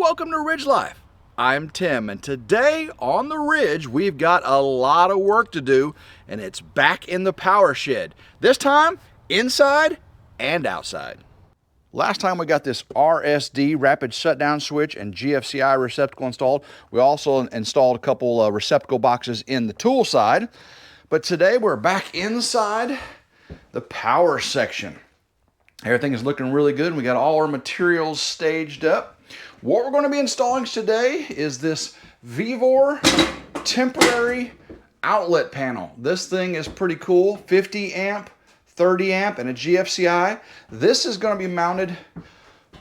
Welcome to Ridge Life. I'm Tim, and today on the Ridge we've got a lot of work to do, and it's back in the power shed. This time inside and outside. Last time we got this RSD, rapid shutdown switch, and GFCI receptacle installed. We also installed a couple receptacle boxes in the tool side. But today we're back inside the power section. Everything is looking really good. We got all our materials staged up. What we're going to be installing today is this Vevor temporary outlet panel. This thing is pretty cool. 50 amp, 30 amp, and a GFCI. This is going to be mounted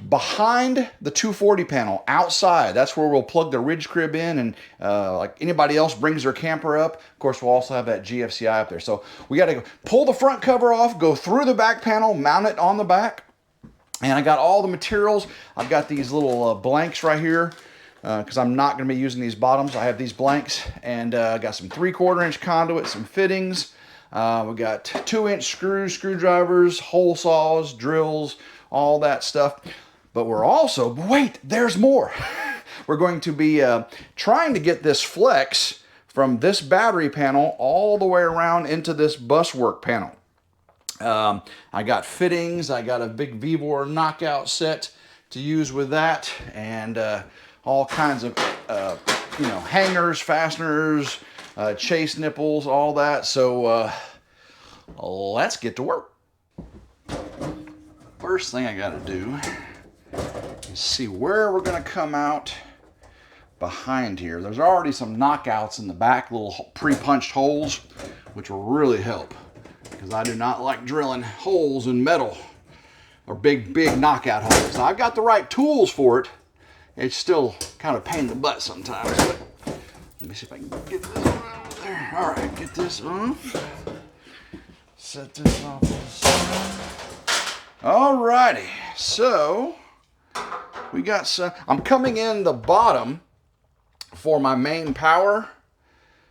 behind the 240 panel outside. That's where we'll plug the Ridge crib in, and like anybody else brings their camper up. Of course, we'll also have that GFCI up there. So we got to pull the front cover off, go through the back panel, mount it on the back. And I got all the materials. I've got these little blanks right here because I'm not going to be using these bottoms. I have these blanks, and I got some 3/4 inch conduit, some fittings. We got 2-inch screws, screwdrivers, hole saws, drills, all that stuff. But we're also, wait, there's more. We're going to be trying to get this flex from this battery panel all the way around into this buswork panel. I got fittings, I got a big Vevor knockout set to use with that, and all kinds of, hangers, fasteners, chase nipples, all that. So let's get to work. First thing I got to do is see where we're going to come out behind here. There's already some knockouts in the back, little pre-punched holes, which will really help, because I do not like drilling holes in metal, or big knockout holes. Now, I've got the right tools for it. It's still kind of a pain in the butt sometimes, but let me see if I can get this around there. All right, get this off. Set this off to the side. All righty, so we got some. I'm coming in the bottom for my main power.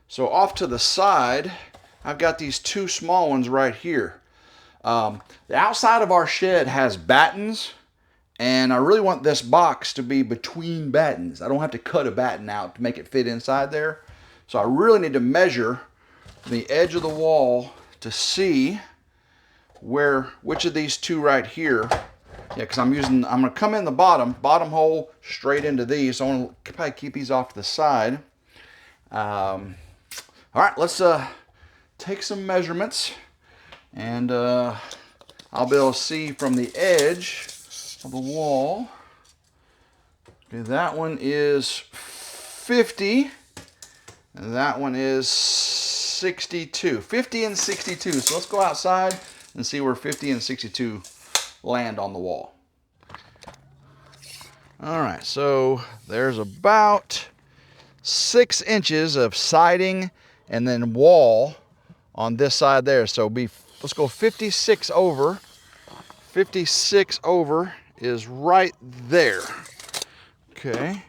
So off to the side, I've got these two small ones right here. The outside of our shed has battens, and I really want this box to be between battens. I don't have to cut a batten out to make it fit inside there. So I really need to measure the edge of the wall to see which of these two right here. Yeah, because I'm going to come in the bottom hole straight into these. So I want to probably keep these off to the side. All right, let's take some measurements, and I'll be able to see from the edge of the wall. Okay, that one is 50, and that one is 62. 50 and 62. So let's go outside and see where 50 and 62 land on the wall. All right, so there's about 6 inches of siding and then wall on this side there. So let's go 56 over. 56 over is right there. Okay,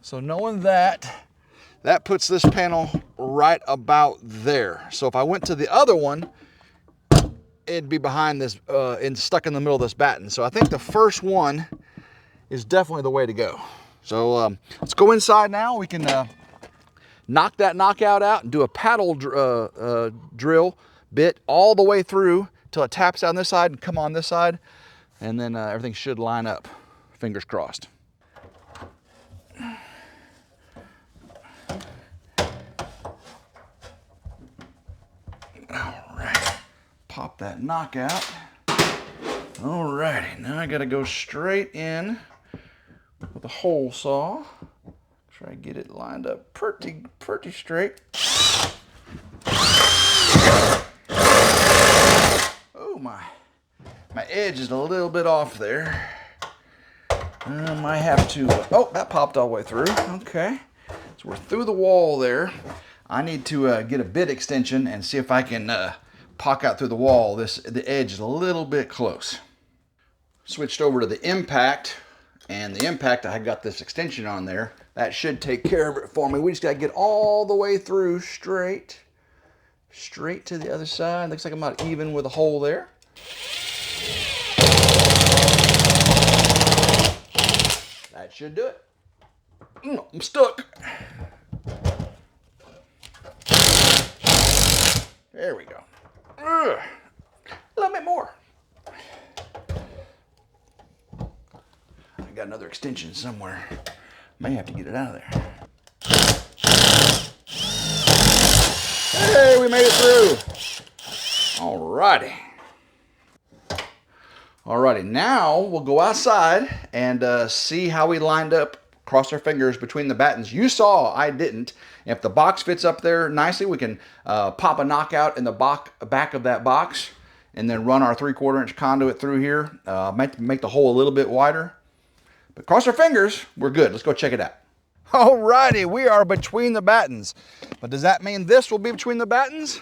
so knowing that puts this panel right about there. So if I went to the other one, it'd be behind this and stuck in the middle of this batten. So I think the first one is definitely the way to go. So let's go inside now. We can knock that knockout out and do a paddle drill bit all the way through till it taps down this side and come on this side, and then everything should line up. Fingers crossed. All right, pop that knockout. All righty, now I got to go straight in with a hole saw. Try to get it lined up pretty straight. Oh, my edge is a little bit off there. I might have to, oh, that popped all the way through. Okay, so we're through the wall there. I need to get a bit extension and see if I can pock out through the wall. The edge is a little bit close. Switched over to the impact, and the impact, I got this extension on there. That should take care of it for me. We just got to get all the way through straight to the other side. Looks like I'm about even with a hole there. That should do it. I'm stuck. There we go. A little bit more. I got another extension somewhere. May have to get it out of there. Hey, we made it through. Alrighty. Alrighty, now we'll go outside and see how we lined up. Cross our fingers between the battens. You saw, I didn't. If the box fits up there nicely, we can pop a knockout in the back of that box and then run our 3/4 inch conduit through here. Make the hole a little bit wider. But cross our fingers, we're good. Let's go check it out. Alrighty, we are between the battens. But does that mean this will be between the battens?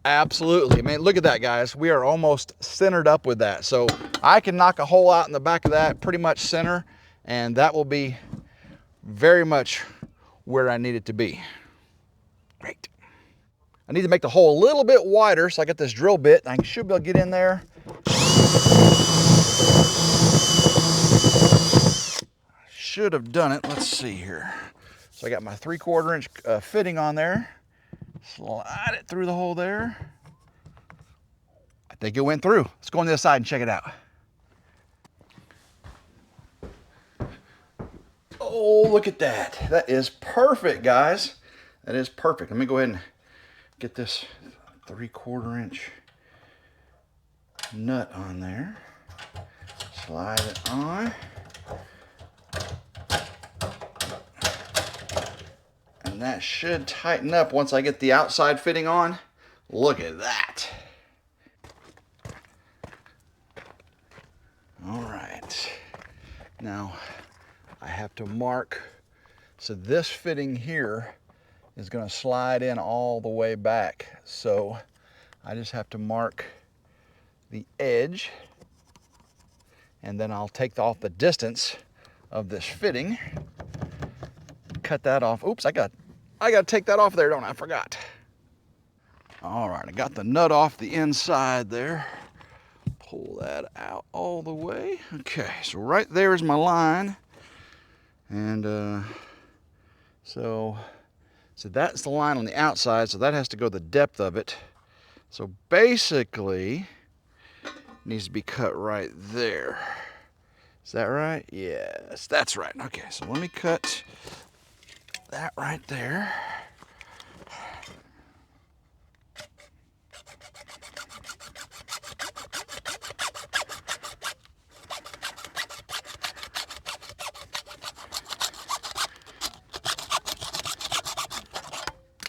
Absolutely. I mean, look at that, guys. We are almost centered up with that. So I can knock a hole out in the back of that, pretty much center, and that will be very much where I need it to be. Great. I need to make the hole a little bit wider, so I got this drill bit. I should be able to get in there. Should have done it. Let's see here. So I got my 3/4 inch fitting on there. Slide it through the hole there. I think it went through. Let's go on the other side and check it out. Oh, look at that. That is perfect, guys. That is perfect. Let me go ahead and get this 3/4 inch nut on there. Slide it on. And that should tighten up once I get the outside fitting on. Look at that. All right. Now I have to mark. So this fitting here is going to slide in all the way back. So I just have to mark the edge, and then I'll take off the distance of this fitting. Cut that off. Oops, I got to take that off there, don't I? I forgot. All right, I got the nut off the inside there. Pull that out all the way. Okay, so right there is my line. And so that's the line on the outside, so that has to go the depth of it. So basically, it needs to be cut right there. Is that right? Yes, that's right. Okay, so let me cut that right there.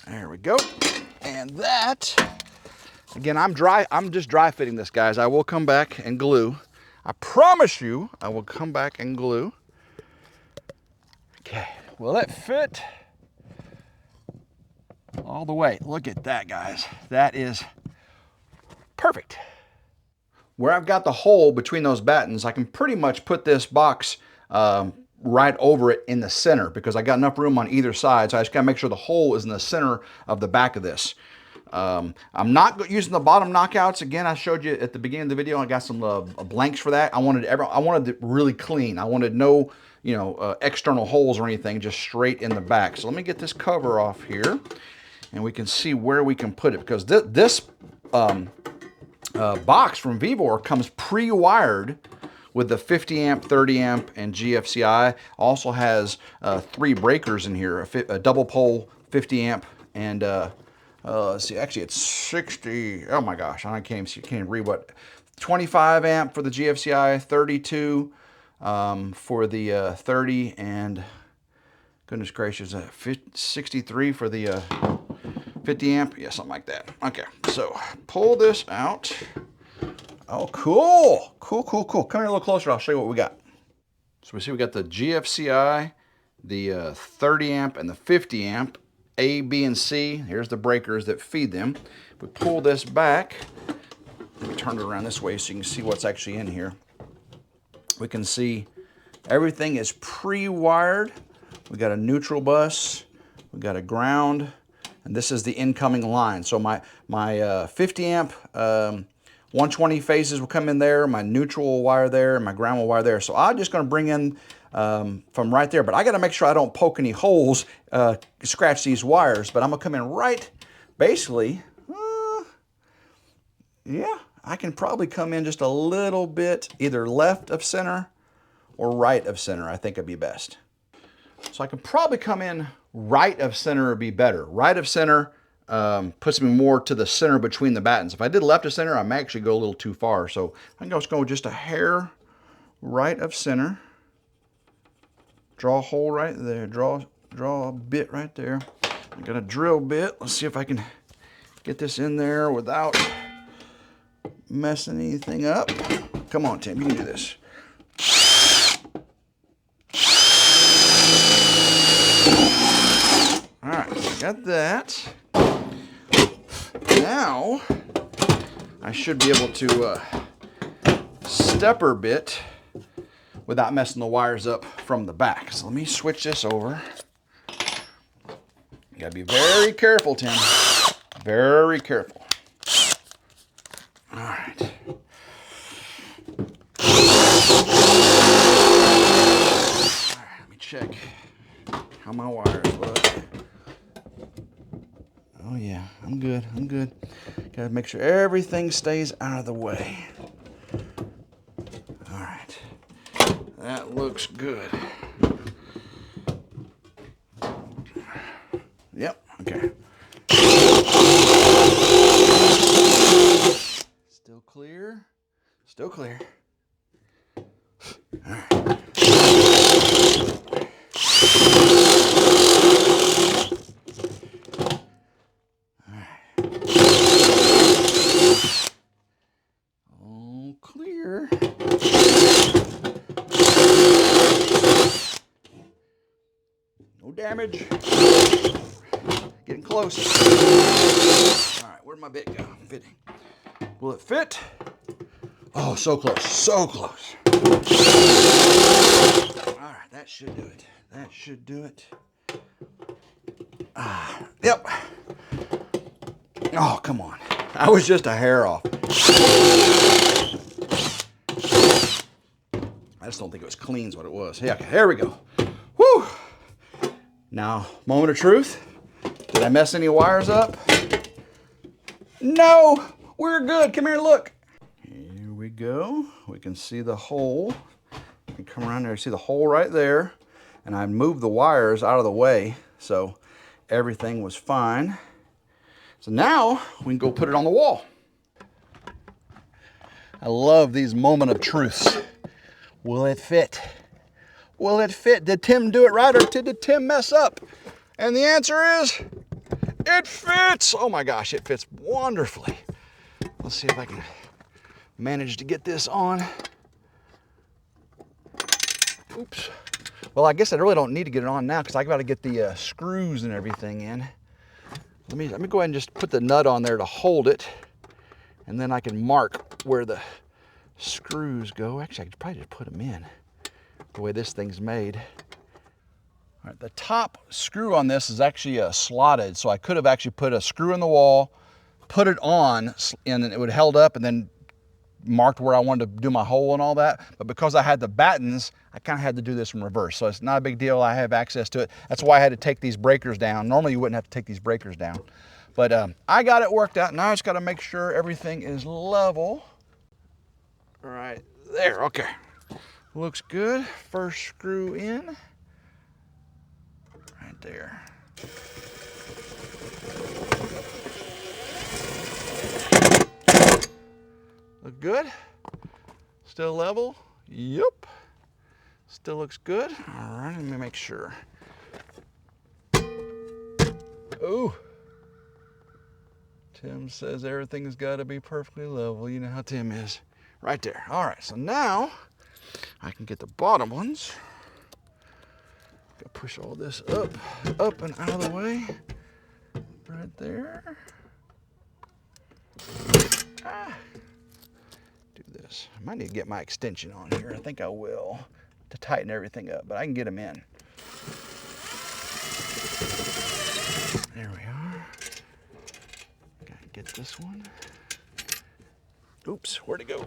There we go. And that, again, I'm just dry fitting this, guys. I will come back and glue. I promise you, I will come back and glue. Okay, will it fit all the way? Look at that, guys. That is perfect. Where I've got the hole between those battens, I can pretty much put this box right over it in the center because I got enough room on either side. So I just gotta make sure the hole is in the center of the back of this. I'm not using the bottom knockouts. Again, I showed you at the beginning of the video, I got some blanks for that. I wanted it really clean. I wanted no, external holes or anything, just straight in the back. So let me get this cover off here and we can see where we can put it, because this box from Vevor comes pre-wired with the 50 amp, 30 amp, and GFCI. Also has 3 breakers in here, a double pole 50 amp, and let's see, actually it's 60, oh my gosh, I can't even read what, 25 amp for the GFCI, 32 for the 30, and goodness gracious, 63 for the 50 amp, yeah, something like that. Okay, so pull this out. Oh, cool. Cool. Come here a little closer. I'll show you what we got. So we see we got the GFCI, the 30 amp, and the 50 amp, A, B, and C. Here's the breakers that feed them. We pull this back. Let me turn it around this way so you can see what's actually in here. We can see everything is pre-wired. We got a neutral bus. We got a ground. And this is the incoming line. So my 50 amp, 120 phases will come in there, my neutral will wire there, and my ground will wire there. So I'm just going to bring in from right there. But I got to make sure I don't poke any holes, scratch these wires. But I'm going to come in right, basically, yeah, I can probably come in just a little bit either left of center or right of center. I think it'd be best. So I can probably come in right of center would be better. Right of center puts me more to the center between the battens. If I did left of center, I may actually go a little too far. So I'm just going just a hair right of center. Draw a hole right there. Draw a bit right there. I got a drill bit. Let's see if I can get this in there without messing anything up. Come on, Tim, you can do this. All right, got that. Now, I should be able to stepper bit without messing the wires up from the back. So let me switch this over. You gotta be very careful, Tim. Very careful. All right. All right, let me check how my wires look. Oh yeah, I'm good, I'm good. Gotta make sure everything stays out of the way. All right, that looks good. Yep, okay. Still clear, still clear. All right. Clear. No damage. Getting close. All right, where'd my bit go? Fitting. Will it fit? Oh, so close, so close. All right, that should do it. That should do it. Yep. Oh, come on. I was just a hair off. I just don't think it was clean is what it was. Yeah, okay, there we go. Whew. Now, moment of truth. Did I mess any wires up? No, we're good. Come here and look. Here we go. We can see the hole. You can come around there and see the hole right there. And I moved the wires out of the way, so everything was fine. So now we can go put it on the wall. I love these moment of truths. Will it fit? Will it fit? Did Tim do it right or did Tim mess up? And the answer is, it fits. Oh my gosh, it fits wonderfully. Let's see if I can manage to get this on. Oops. Well, I guess I really don't need to get it on now because I got to get the screws and everything in. Let me go ahead and just put the nut on there to hold it, and then I can mark where the screws go. Actually, I could probably just put them in the way this thing's made. All right, the top screw on this is actually slotted, so I could have actually put a screw in the wall, put it on, and it would have held up, and then marked where I wanted to do my hole and all that. But because I had the battens, I kind of had to do this in reverse. So it's not a big deal. I have access to it. That's why I had to take these breakers down. Normally you wouldn't have to take these breakers down. But I got it worked out. Now I just got to make sure everything is level. All right, there, okay. Looks good. First screw in. Right there. Look good? Still level? Yep. Still looks good. All right, let me make sure. Ooh. Tim says everything's got to be perfectly level. You know how Tim is. Right there. All right, so now I can get the bottom ones. Gotta push all this up and out of the way. Right there. Do this. I might need to get my extension on here. I think I will to tighten everything up, but I can get them in. There we are. Gotta get this one. Oops, where'd it go?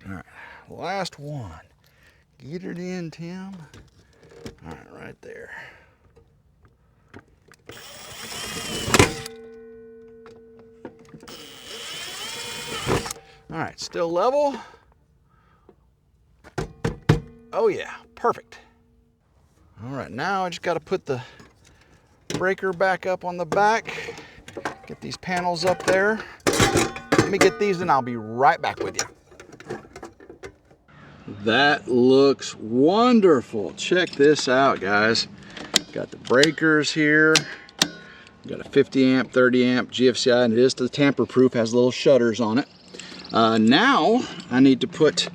All right, last one. Get it in, Tim. All right there. All right, still level. Oh yeah, perfect. All right, now I just got to put the breaker back up on the back. Get these panels up there. Let me get these and I'll be right back with you. That looks wonderful. Check this out, guys. Got the breakers here. Got a 50 amp, 30 amp GFCI, and it is tamper proof, has little shutters on it. Now I need to put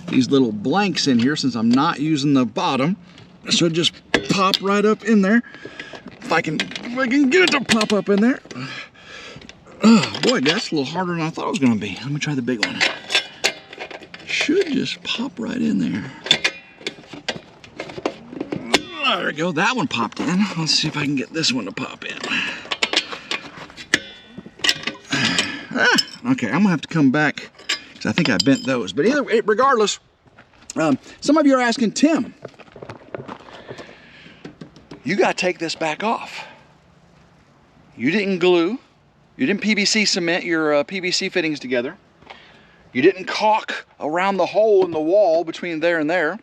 these little blanks in here since I'm not using the bottom. So just pop right up in there. If I can get it to pop up in there. Oh boy, that's a little harder than I thought it was gonna be. Let me try the big one. Should just pop right in there. There we go, that one popped in. Let's see if I can get this one to pop in. Okay, I'm gonna have to come back because I think I bent those. But regardless, some of you are asking, Tim, you gotta take this back off. You didn't glue, you didn't PVC cement your PVC fittings together. You didn't caulk around the hole in the wall between there and there.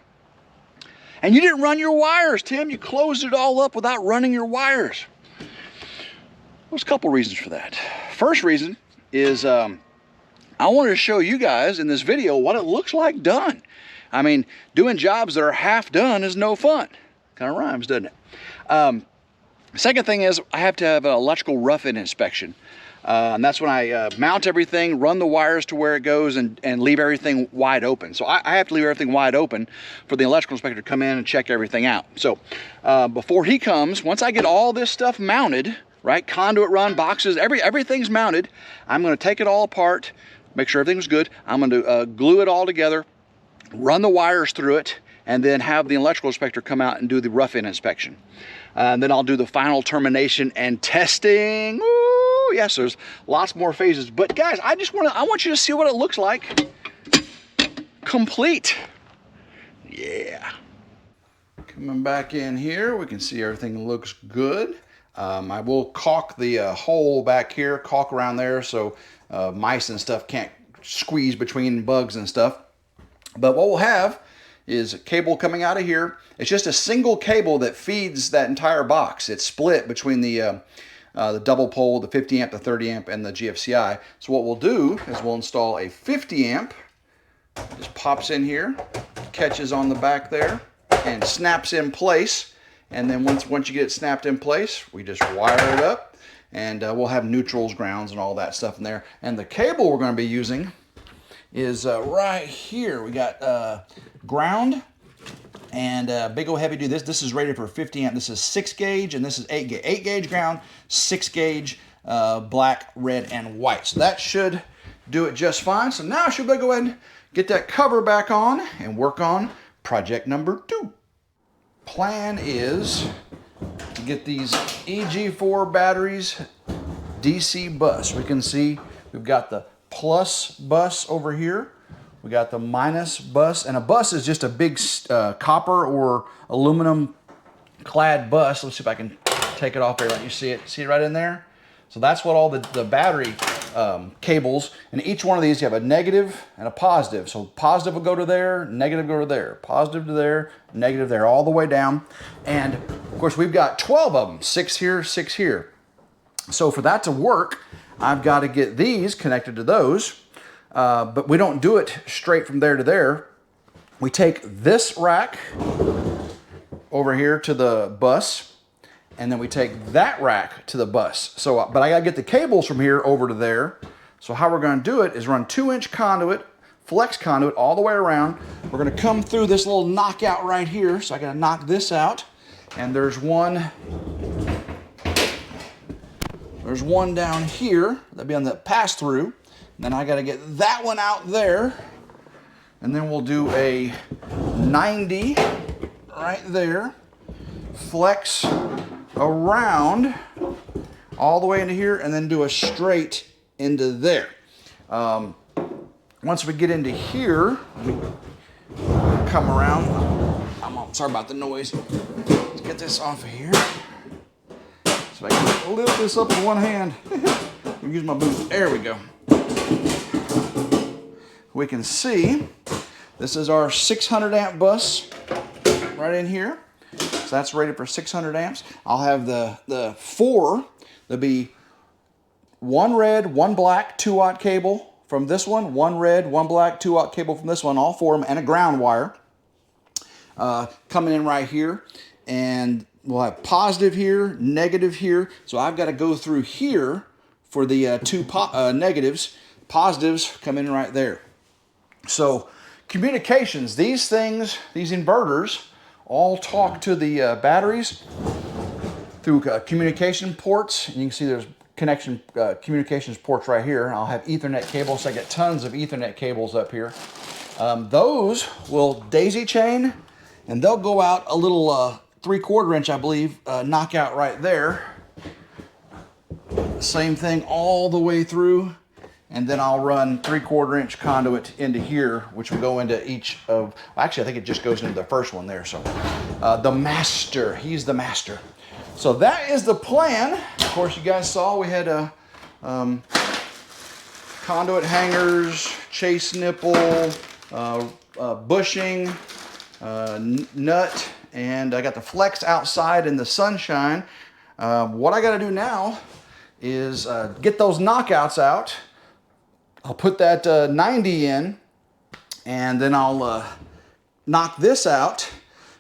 And you didn't run your wires, Tim. You closed it all up without running your wires. There's a couple reasons for that. First reason is I wanted to show you guys in this video what it looks like done. I mean, doing jobs that are half done is no fun. Kind of rhymes, doesn't it? Second thing is I have to have an electrical rough-in inspection. And that's when I mount everything, run the wires to where it goes, and leave everything wide open. So I have to leave everything wide open for the electrical inspector to come in and check everything out. So before he comes, once I get all this stuff mounted, right, conduit run, boxes, everything's mounted, I'm going to take it all apart, make sure everything's good. I'm going to glue it all together, run the wires through it, and then have the electrical inspector come out and do the rough-in inspection. And then I'll do the final termination and testing. Ooh, yes, there's lots more phases. But guys, I want you to see what it looks like complete. Yeah. Coming back in here, we can see everything looks good. I will caulk the hole back here, caulk around there so mice and stuff can't squeeze between bugs and stuff. But what we'll have is a cable coming out of here. It's just a single cable that feeds that entire box. It's split between the double pole, the 50 amp, the 30 amp, and the GFCI. So what we'll do is we'll install a 50 amp. Just pops in here, catches on the back there, and snaps in place. And then once you get it snapped in place, we just wire it up, and we'll have neutrals, grounds, and all that stuff in there. And the cable we're going to be using is right here. We got ground and big old heavy duty. This is rated for 50 amp. This is 6 gauge and this is 8 gauge. 8 gauge ground, 6 gauge black, red, and white. So that should do it just fine. So now I should go ahead and get that cover back on and work on project number 2. Plan is to get these EG4 batteries DC bus. We can see we've got the plus bus over here. We got the minus bus, and a bus is just a big copper or aluminum clad bus. Let's see if I can take it off here. Let you see it. See it right in there? So that's what all the battery cables, and each one of these you have a negative and a positive. So positive will go to there, negative go to there, positive to there, negative there, all the way down. And of course we've got 12 of them, 6 here, 6 here. So for that to work, I've got to get these connected to those, but we don't do it straight from there to there. We take this rack over here to the bus, and then we take that rack to the bus. So, but I got to get the cables from here over to there. So how we're going to do it is run 2-inch conduit, flex conduit all the way around. We're going to come through this little knockout right here. So I got to knock this out, and there's one down here. That'll be on the pass through. And then I got to get that one out there. And then we'll do a 90 right there. Flex around all the way into here, and then do a straight into there. Once we get into here, we come around. Sorry about the noise. Let's get this off of here. So I can lift this up with one hand. Use my boot. There we go. We can see this is our 600 amp bus right in here. So that's rated for 600 amps. I'll have the four. There'll be one red, one black, 2-aught cable from this one red, one black, 2-aught cable from this one, all four of them, and a ground wire coming in right here. And we'll have positive here, negative here. So I've got to go through here for the two negatives. Positives come in right there. So communications, these things, these inverters, all talk to the batteries through communication ports. And you can see there's communications ports right here. I'll have Ethernet cables, so I get tons of Ethernet cables up here. Those will daisy chain, and they'll go out a little 3/4 inch, I believe, knockout right there. Same thing all the way through. And then I'll run 3/4 inch conduit into here, which will go into each of, actually I think it just goes into the first one there. So the master, he's the master. So that is the plan. Of course, you guys saw we had a conduit hangers, chase nipple, bushing, nut, and I got the flex outside in the sunshine. What I got to do now is get those knockouts out. I'll put that 90 in, and then I'll knock this out,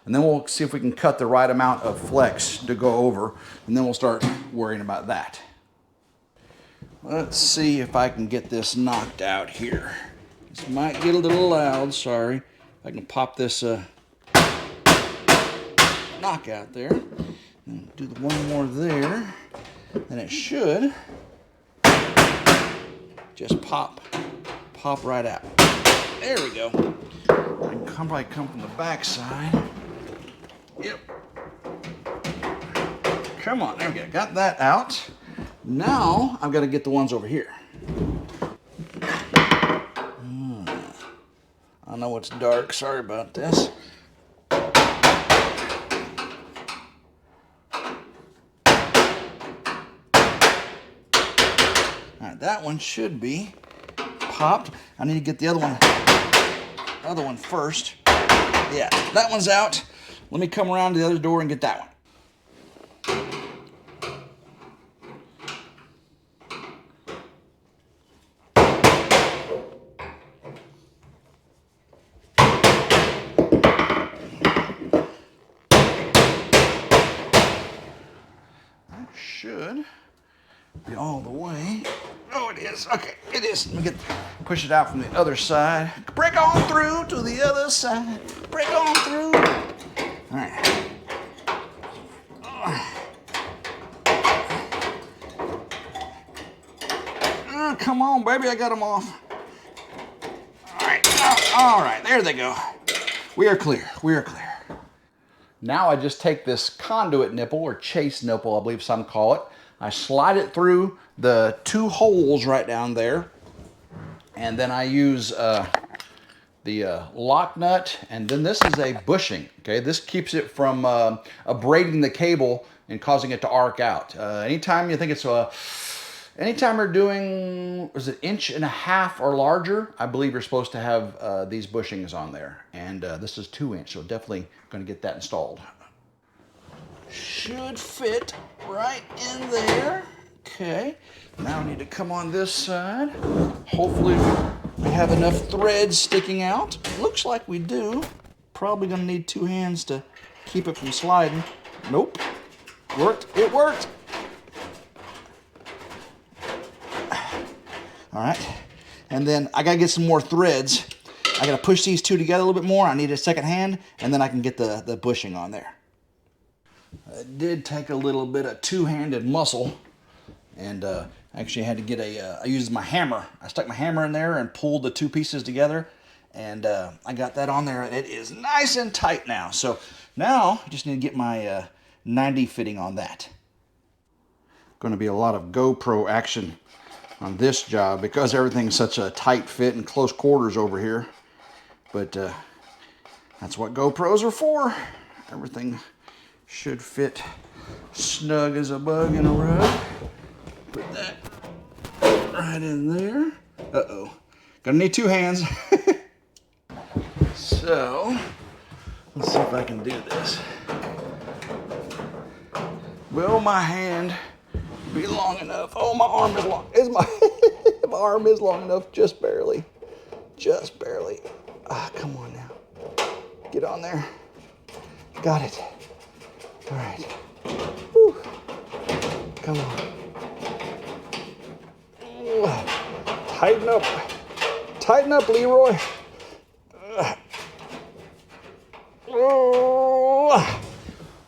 and then we'll see if we can cut the right amount of flex to go over, and then we'll start worrying about that. Let's see if I can get this knocked out here. This might get a little loud, sorry. I can pop this knockout there, and do the one more there, and it should just pop right out. There we go. I can probably come from the back side. Yep. Come on, there we go. Got that out. Now I've got to get the ones over here. I know it's dark. Sorry about this. All right, that one should be popped. I need to get the other one first. Yeah, that one's out. Let me come around to the other door and get that one. That should be all the way. Oh, it is. Okay, it is. Let me push it out from the other side. Break on through to the other side. Break on through. All right. Come on, baby. I got them off. All right. All right. There they go. We are clear. We are clear. Now I just take this conduit nipple, or chase nipple, I believe some call it. I slide it through the two holes right down there, and then I use the lock nut, and then this is a bushing. Okay, this keeps it from abrading the cable and causing it to arc out. Anytime you think it's anytime you're doing, is it 1.5 inches or larger, I believe you're supposed to have these bushings on there, and this is 2 inch, so definitely going to get that installed. Should fit right in there. Okay, now I need to come on this side. Hopefully we have enough threads sticking out. Looks like we do. Probably gonna need 2 hands to keep it from sliding. Nope, worked, it worked. All right, and then I gotta get some more threads. I gotta push these two together a little bit more. I need a second hand, and then I can get the bushing on there. It did take a little bit of two-handed muscle, and actually had to get I used my hammer. I stuck my hammer in there and pulled the two pieces together, and I got that on there, and it is nice and tight now. So now I just need to get my 90 fitting on that. Going to be a lot of GoPro action on this job because everything's such a tight fit and close quarters over here. But That's what GoPros are for. Everything should fit snug as a bug in a rug. Put that right in there. Uh-oh. Gonna need 2 hands. So, let's see if I can do this. Will my hand be long enough? Oh, my arm is long. My arm is long enough, just barely. Just barely. Ah, come on now. Get on there. Got it. All right. Whew. Come on. Ooh. Tighten up. Tighten up, Leroy.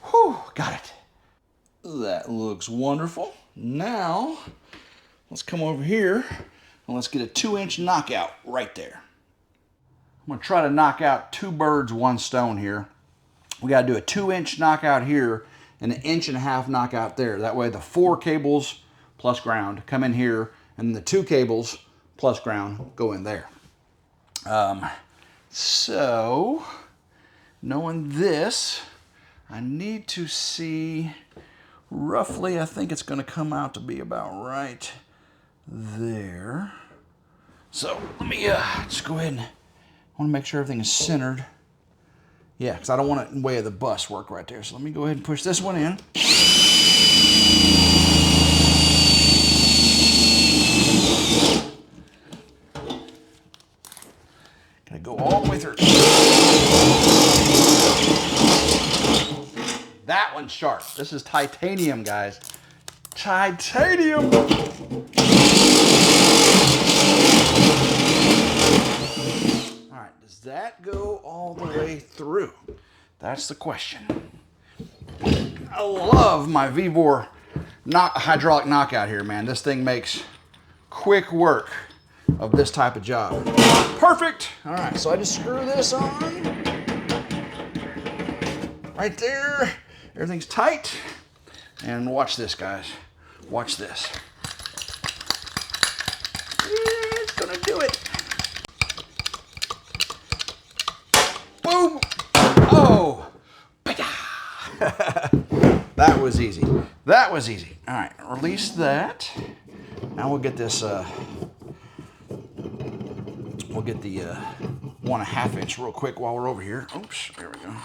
Whew. Got it. That looks wonderful. Now, let's come over here and let's get a 2-inch knockout right there. I'm gonna try to knock out 2 birds, 1 stone here. We gotta do a 2-inch knockout here and an 1.5 inch knockout there. That way the 4 cables plus ground come in here and the 2 cables plus ground go in there. So, knowing this, I need to see roughly, I think it's gonna come out to be about right there. So let me just go ahead and I want to make sure everything is centered. Yeah, because I don't want it in the way of the bus work right there. So let me go ahead and push this one in. Gotta go all the way through. That one's sharp. This is titanium, guys. Titanium! Alright, does that go all the way through? That's the question. I love my V-bore hydraulic knockout here, man. This thing makes quick work of this type of job. Perfect! Alright, so I just screw this on. Right there. Everything's tight. And watch this, guys. Watch this. It's gonna do it. Boom! Oh! That was easy. That was easy. All right, release that. Now we'll get this. We'll get the 1.5 inch real quick while we're over here. Oops, there we go.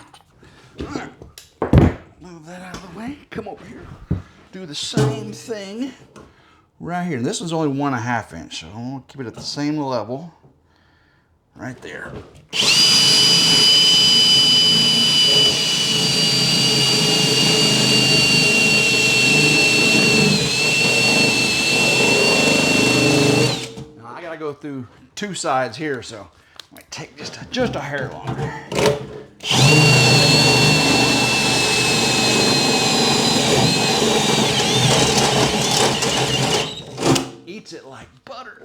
All right. Move that out of the way. Come over here. Do the same thing right here. This one's only 1.5 inch, so I'm gonna keep it at the same level. Right there. Now I gotta go through 2 sides here, so I might take just a hair longer. Eats it like butter.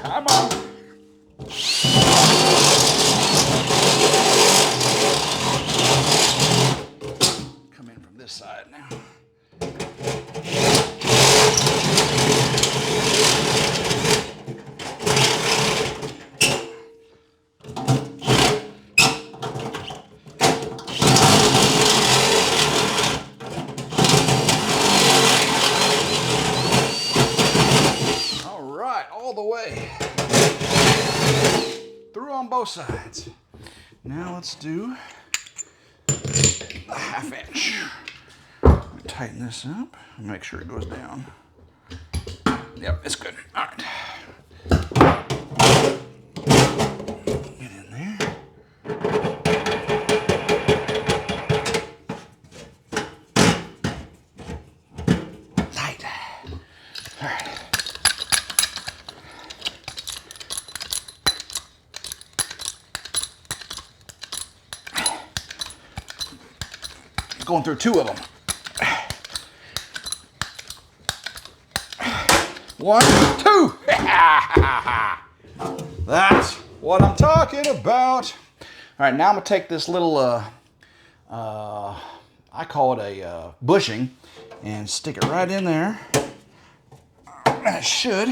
Come on. Come in from this side now. All the way through on both sides. Now let's do a 1/2 inch. Tighten this up and make sure it goes down. Yep, it's good. All right. Get in there. Tight. All right. Going through 2 of them. 1, 2. That's what I'm talking about. All right, now I'm gonna take this little I call it a bushing, and stick it right in there. That should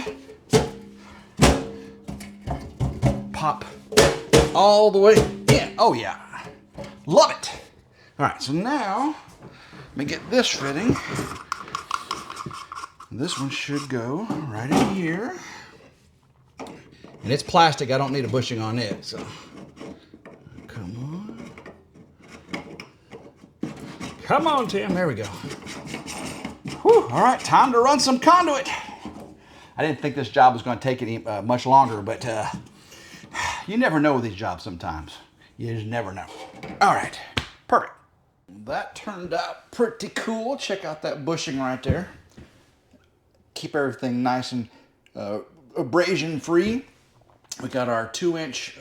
pop all the way in. Oh yeah, love it. All right, so now let me get this fitting. This one should go right in here. And it's plastic, I don't need a bushing on it, so. Come on. Come on, Tim, there we go. Whew, all right, time to run some conduit. I didn't think this job was gonna take any much longer, but you never know with these jobs sometimes. You just never know. All right, perfect. That turned out pretty cool. Check out that bushing right there. Keep everything nice and abrasion free. We got our 2-inch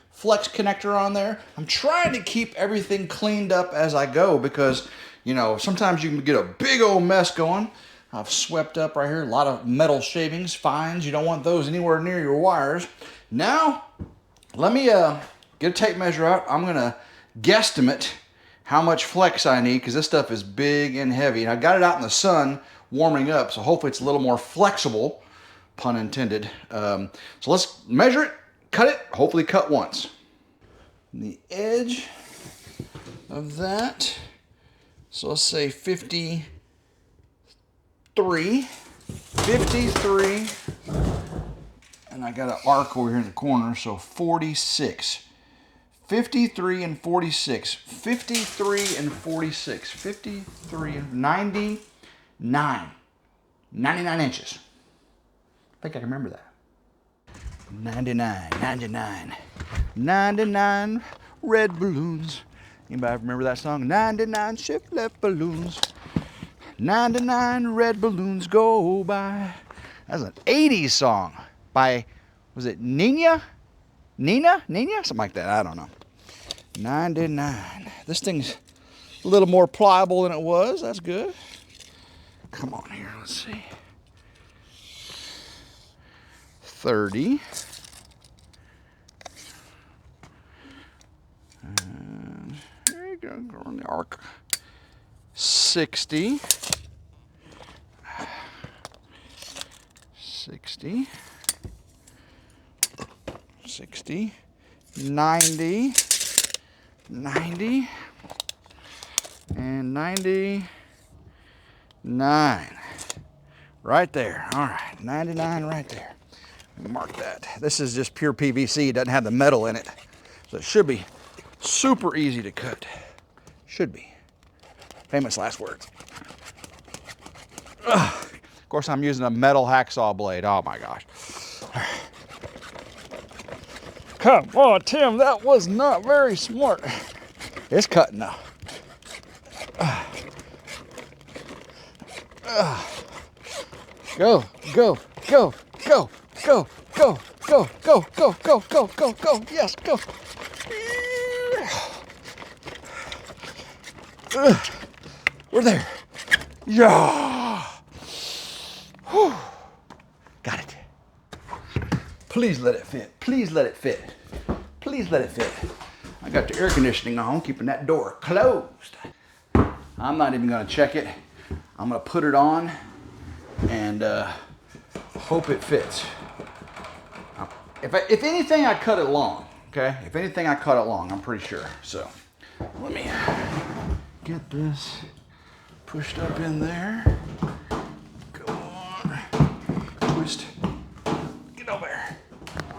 flex connector on there. I'm trying to keep everything cleaned up as I go because, you know, sometimes you can get a big old mess going. I've swept up right here, a lot of metal shavings, fines. You don't want those anywhere near your wires. Now, let me get a tape measure out. I'm gonna guesstimate how much flex I need because this stuff is big and heavy. And I got it out in the sun warming up, so hopefully it's a little more flexible, pun intended. So let's measure it, cut it, hopefully cut once. The edge of that, so let's say 53, and I got an arc over here in the corner, so 46. 53 and 46, 53 and 46, 53 and 99 inches. I think I can remember that. 99 red balloons. Anybody remember that song? 99 shift left balloons. 99 red balloons go by. That's an 80s song by, was it Nina? Something like that, I don't know. 99. This thing's a little more pliable than it was. That's good. Come on here, let's see. 30. And there you go, go on the arc. 60. 60. 60. 90. 90. And 99. Right there. All right, 99 right there. Mark that. This is just pure PVC. It doesn't have the metal in it. So it should be super easy to cut. Should be. Famous last words. Ugh. Of course, I'm using a metal hacksaw blade. Oh my gosh. Come on, Tim, that was not very smart. It's cutting now. Go, go, go, go, go, go, go, go, go, go, go, go, go, yes, go. We're there. Yeah. Whew. Got it. Please let it fit. Please let it fit. Please let it fit. I got the air conditioning on, keeping that door closed. I'm not even gonna check it. I'm gonna put it on and hope it fits. If anything, I cut it long, okay? If anything, I cut it long, I'm pretty sure. So let me get this pushed up in there. Go on, twist, get over there.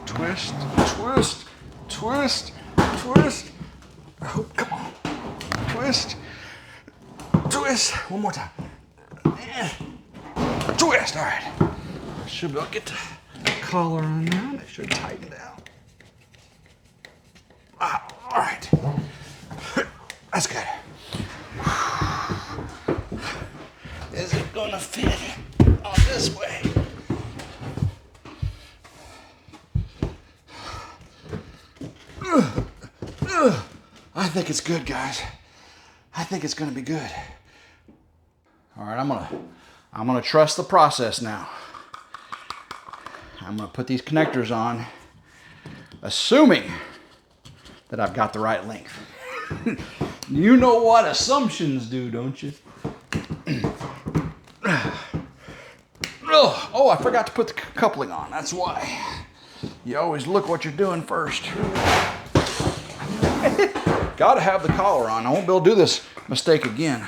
Twist, twist, twist, twist. Oh, come on, twist, twist. One more time. Twist, all right. Should be able to get the collar on now. It should tighten down. Ah, all right. That's good. Is it gonna fit on this way? I think it's good, guys. I think it's gonna be good. All right, I'm gonna trust the process now. I'm gonna put these connectors on, assuming that I've got the right length. You know what assumptions do, don't you? Oh, I forgot to put the coupling on. That's why. You always look what you're doing first. Gotta have the collar on. I won't be able to do this mistake again.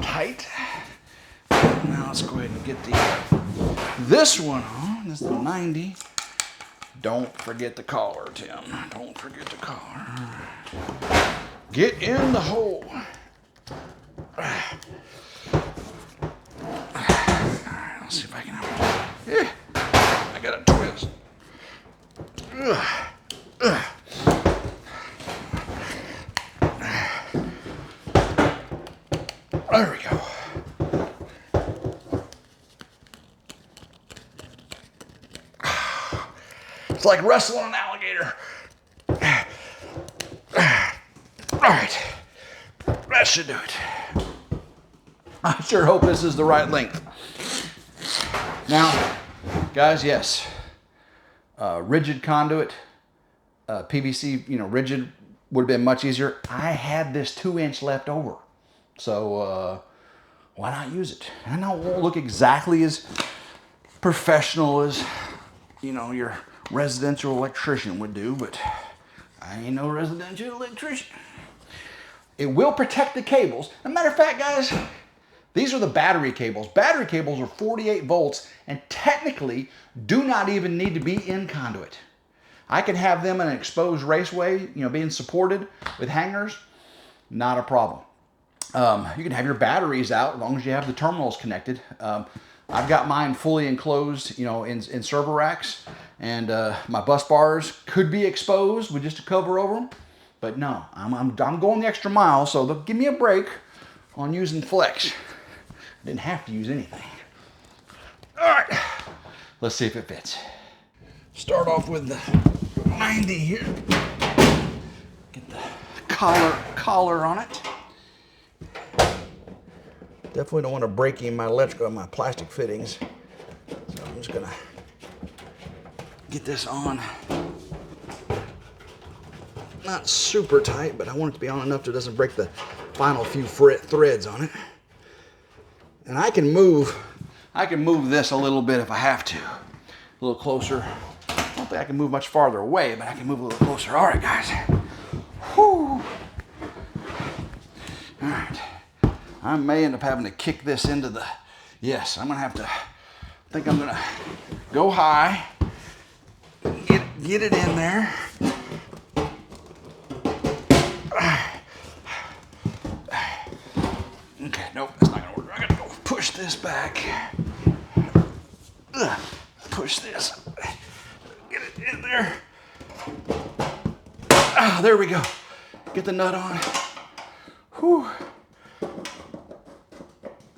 Tight. Now let's go ahead and get this one on. This is the 90. Don't forget the collar, Tim. Don't forget the collar. Get in the hole. Alright, let's see if I can have it. Yeah, I got a twist. There we go. It's like wrestling an alligator. All right, that should do it. I sure hope this is the right length. Now, guys, yes, rigid conduit, PVC, rigid would have been much easier. I had this 2-inch left over, so why not use it? I know it won't look exactly as professional as, your residential electrician would do, but I ain't no residential electrician. It will protect the cables. As a matter of fact, guys, these are the battery cables. Battery cables are 48 volts and technically do not even need to be in conduit. I can have them in an exposed raceway, being supported with hangers, not a problem. You can have your batteries out as long as you have the terminals connected. I've got mine fully enclosed, in server racks, and my bus bars could be exposed with just a cover over them. But no, I'm going the extra mile, so they'll give me a break on using flex. I didn't have to use anything. All right, let's see if it fits. Start off with the 90 here. Get the collar on it. Definitely don't want to break in my electrical, my plastic fittings. So I'm just gonna get this on. Not super tight, but I want it to be on enough so it doesn't break the final few threads on it. And I can move this a little bit if I have to. A little closer. I don't think I can move much farther away, but I can move a little closer. All right, guys. Whew. All right. I may end up having to kick this into the, yes, I'm gonna have to, I think I'm gonna go high, get it in there. Okay, nope, that's not gonna work. I gotta go push this back. Push this. Get it in there. Ah, there we go. Get the nut on. Whew.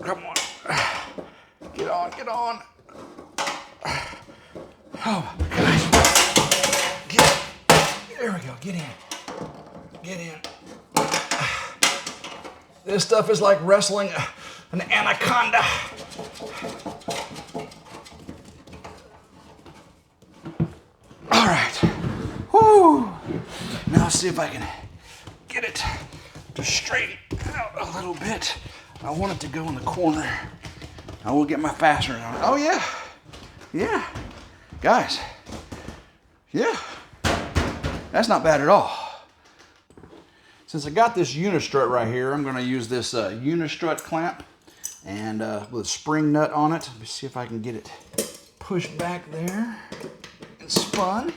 Come on. Get on, get on. Oh, guys. There we go, get in. Get in. This stuff is like wrestling an anaconda. All right. Whoo. Now let's see if I can get it to straighten out a little bit. I want it to go in the corner. I will get my fastener on it. Oh yeah. Yeah. Guys. Yeah. That's not bad at all. Since I got this unistrut right here, I'm going to use this unistrut clamp and with a spring nut on it. Let me see if I can get it pushed back there and spun.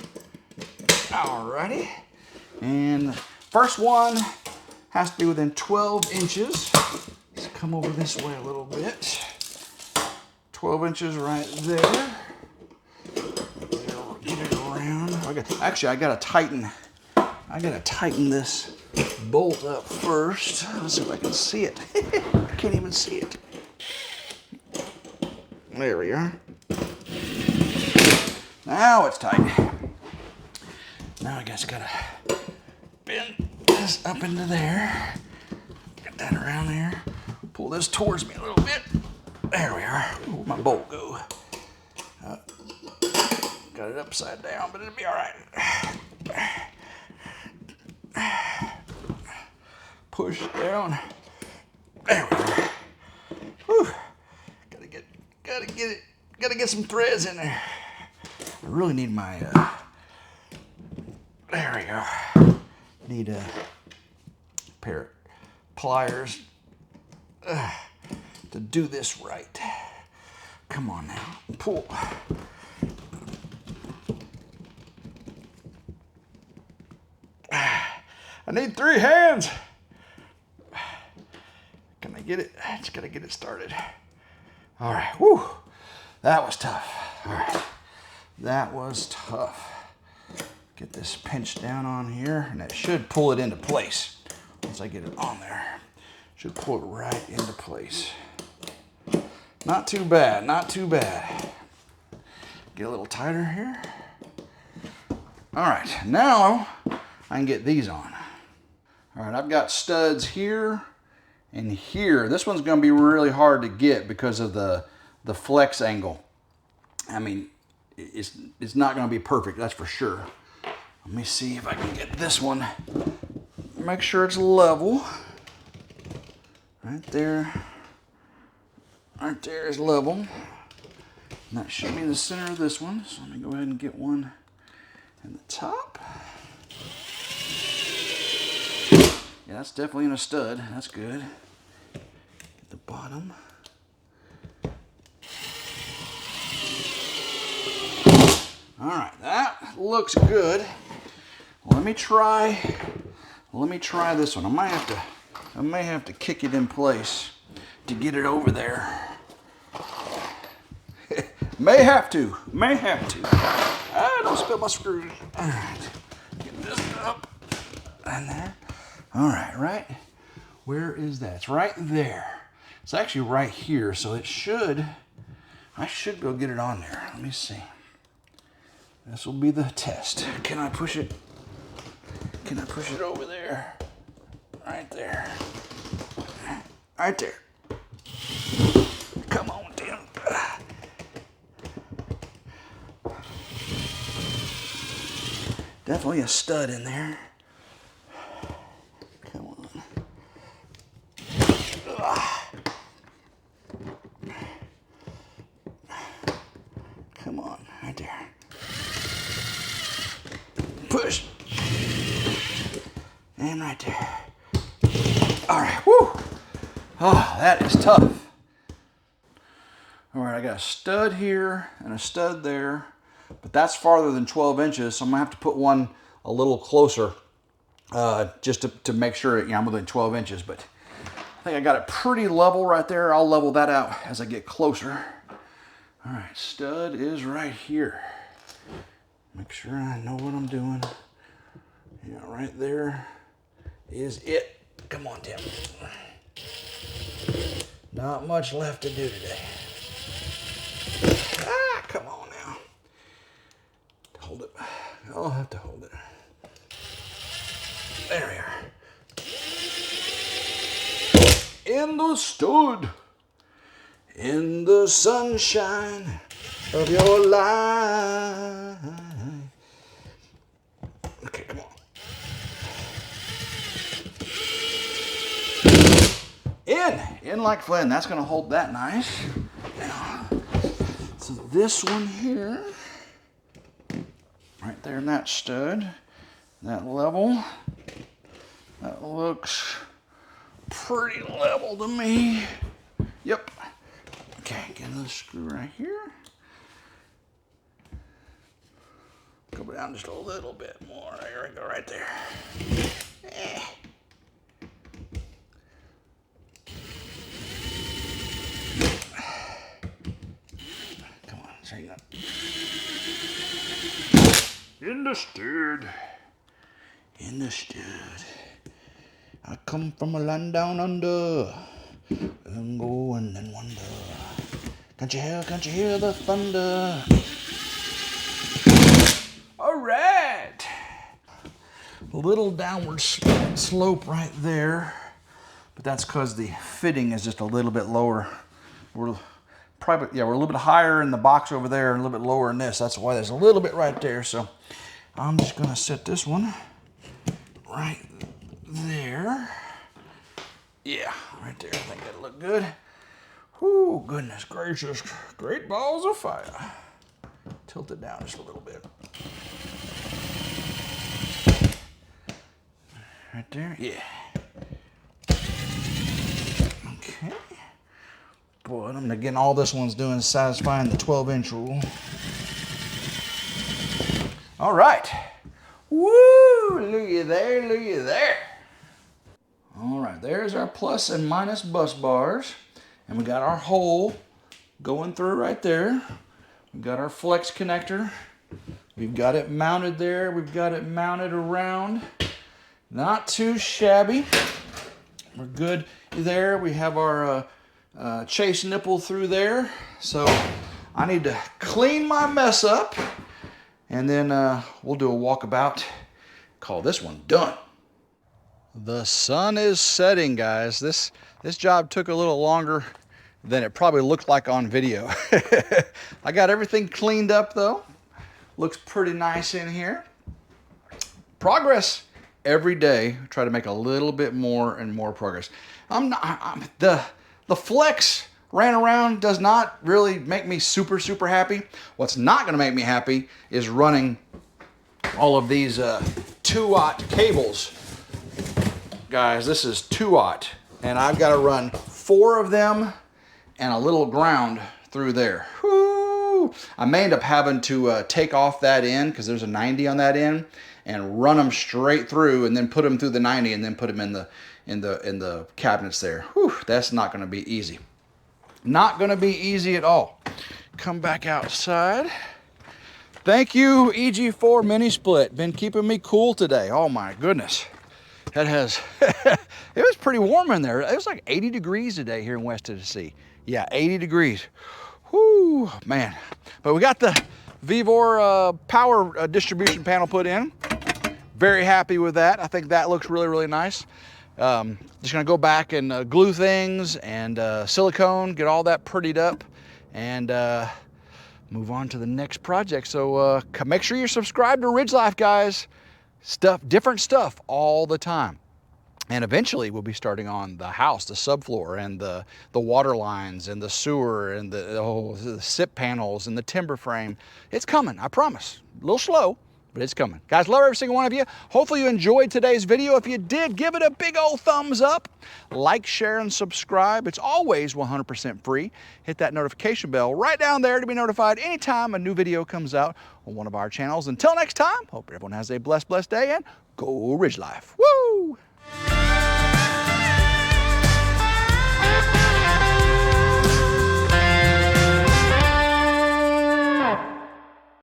Alrighty. And first one has to be within 12 inches. Let's come over this way a little bit. 12 inches right there. Get it around. Actually, I gotta tighten this bolt up first. Let's see if I can see it. I can't even see it. There we are. Now it's tight. Now I guess gotta bend this up into there. Get that around there. Pull this towards me a little bit. There we are. Where'd my bolt go? got it upside down, but it'll be all right. Push it down. There we go. Whew. Gotta get some threads in there. I really need my, there we go. Need a pair of pliers to do this right. Come on now, pull. I need 3 hands. Can I get it? I just gotta get it started. All right, whew, that was tough. All right, that was tough. Get this pinched down on here, and it should pull it into place. Once I get it on there, should pull it right into place. Not too bad, not too bad. Get a little tighter here. All right, now I can get these on. All right, I've got studs here and here. This one's gonna be really hard to get because of the flex angle. I mean, it's not gonna be perfect, that's for sure. Let me see if I can get this one. Make sure it's level. Right there. Right there is level. And that should be the center of this one. So let me go ahead and get one in the top. Yeah, that's definitely in a stud. That's good. At the bottom. All right, that looks good. Let me try this one. I may have to kick it in place to get it over there. May have to. Ah, don't spill my screws. All right, get this up and there. All right, right. Where is that? It's right there. It's actually right here, so I should be able to get it on there. Let me see. This will be the test. Can I push it? Can I push it over there? Right there. Right there. Come on, Tim. Definitely a stud in there. Come on. Come on, right there. Push. And right there. All right, whoo. Oh, that is tough. All right, I got a stud here and a stud there, but that's farther than 12 inches, so I'm gonna have to put one a little closer just to make sure I'm within 12 inches, but I think I got it pretty level right there. I'll level that out as I get closer. All right, stud is right here. Make sure I know what I'm doing. Yeah, right there is it. Come on, Tim. Not much left to do today. Ah, come on now. Hold it. I'll have to hold it. There we are. In the stud. In the sunshine of your life. Okay, come on. In like Flynn. That's going to hold that nice. Now, so this one here, right there in that stud, that level, that looks pretty level to me. Yep. Okay, get another screw right here. Go down just a little bit more. There we go, right there. Come on, there you go. In the stud. In the stud. I come from a land down under. And go and then wonder. Can't you hear the thunder? All right. A little downward slope right there, but that's because the fitting is just a little bit lower. We're probably, yeah, we're a little bit higher in the box over there and a little bit lower in this. That's why there's a little bit right there. So I'm just gonna set this one right there. Yeah, right there. I think that'll look good. Whoo, goodness gracious. Great balls of fire. Tilt it down just a little bit. Right there, yeah. Okay. Boy, I'm again, all this one's doing is satisfying the 12-inch rule. All right. Woo, looky there, looky there. All right, there's our plus and minus bus bars. And we got our hole going through right there. We've got our flex connector. We've got it mounted there. We've got it mounted around. Not too shabby. We're good there. We have our chase nipple through there. So I need to clean my mess up, and then we'll do a walkabout. Call this one done. The sun is setting, guys. This job took a little longer than it probably looked like on video. I got everything cleaned up though. Looks pretty nice in here. Progress every day. Try to make a little bit more and more progress. The flex ran around does not really make me super happy. What's not going to make me happy is running all of these 2-aught cables. Guys, this is 2-aught, and I've got to run 4 of them and a little ground through there. Whoo! I may end up having to take off that end, because there's a 90 on that end, and run them straight through, and then put them through the 90, and then put them in the cabinets there. Whew, that's not going to be easy. Not going to be easy at all. Come back outside. Thank you, EG4 Mini Split. Been keeping me cool today. Oh my goodness. That has, it was pretty warm in there. It was like 80 degrees today here in West Tennessee. Yeah, 80 degrees. Whoo, man. But we got the Vevor power distribution panel put in. Very happy with that. I think that looks really nice. Just gonna go back and glue things and silicone, get all that prettied up, and move on to the next project. So make sure you're subscribed to RidgeLife, guys. Different stuff all the time. And eventually we'll be starting on the house, the subfloor, and the water lines, and the sewer, and the SIP panels, and the timber frame. It's coming, I promise. A little slow, but it's coming. Guys, love every single one of you. Hopefully you enjoyed today's video. If you did, give it a big old thumbs up. Like, share, and subscribe. It's always 100% free. Hit that notification bell right down there to be notified anytime a new video comes out on one of our channels. Until next time, hope everyone has a blessed day, and go RidgeLife. Woo!